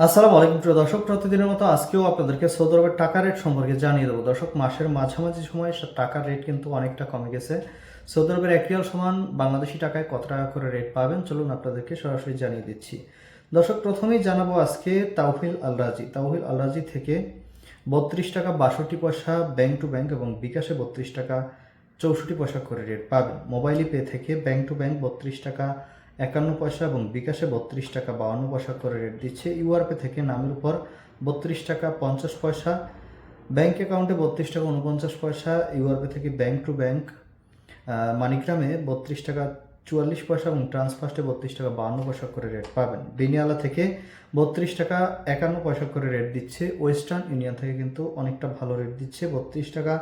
আসসালামু আলাইকুম প্রিয় দর্শক, প্রতিদিনের মতো আজকেও আপনাদেরকে সৌদি আরবের টাকা রেট সম্পর্কে জানিয়ে দেবো। দর্শক, মাসের মাঝামাঝি সময়ে টাকার রেট কিন্তু অনেকটা কমে গেছে। সৌদি আরবের 1 রিয়াল সমান বাংলাদেশি টাকায় কত টাকা করে রেট পাবেন, চলুন আপনাদেরকে সরাসরি জানিয়ে দিচ্ছি। দর্শক, প্রথমেই জানাবো আজকে তাওহিল আল রাজি থেকে 32 টাকা 62 পয়সা ব্যাংক টু ব্যাংক এবং বিকাশে 32 টাকা 64 পয়সা করে রেট পাবেন। মোবাইল পে থেকে ব্যাংক টু ব্যাংক 32 টাকা 51 পয়সা এবং বিকাশে 32 টাকা 52 পয়সা করে রেট দিচ্ছে। ইউআরপে থেকে নামের উপর 32 টাকা 50 পয়সা, ব্যাংক অ্যাকাউন্টে 32 টাকা 49 পয়সা। ইউআরপে থেকে ব্যাংক টু ব্যাংক মানিগ্রামে 32 টাকা 44 পয়সা এবং ট্রান্সফার্স্টে 32 টাকা 52 পয়সা করে রেট পাবেন। বেনিয়ালা থেকে 32 টাকা 51 পয়সা করে রেট দিচ্ছে। ওয়েস্টার্ন ইউনিয়ন থেকে কিন্তু অনেকটা ভালো রেট দিচ্ছে, 32 টাকা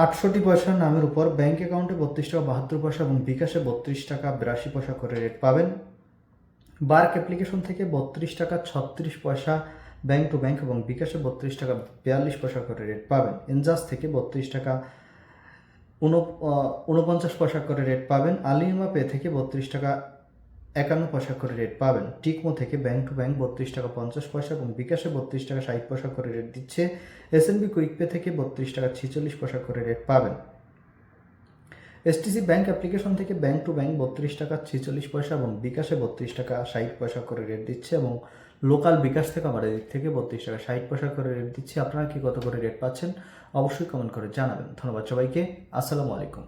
68 পয়সা নামের উপর। ব্যাংক অ্যাকাউন্টে 32 টাকা 72 পয়সা এবং বিকাশে 32 টাকা 82 পয়সা করে রেট পাবেন। বার্ক অ্যাপ্লিকেশন থেকে 32 টাকা 36 পয়সা ব্যাংক টু ব্যাংক এবং বিকাশে 32 টাকা 42 পয়সা করে রেট পাবেন। এনজাস থেকে 32 টাকা 49 পয়সা করে রেট পাবেন। আলিমা পে থেকে 32 টাকা 51 পয়সা করে রেট পাবেন। টিকমো থেকে ব্যাংক টু ব্যাংক 32 টাকা 50 পয়সা এবং বিকাশে 32 টাকা 60 পয়সা করে রেট দিচ্ছে। এসএনবি কুইক পে থেকে 32 টাকা 46 পয়সা করে রেট পাবেন। এসটিসি ব্যাংক অ্যাপ্লিকেশন থেকে ব্যাংক টু ব্যাংক 32 টাকা 46 পয়সা এবং বিকাশে 32 টাকা 60 পয়সা করে রেট দিচ্ছে এবং লোকাল বিকাশ থেকে আমাদের দিক থেকে 32 টাকা 60 পয়সা করে রেট দিচ্ছে। আপনারা কি কত করে রেট পাচ্ছেন অবশ্যই কমেন্ট করে জানাবেন। ধন্যবাদ সবাইকে। আসসালামু আলাইকুম।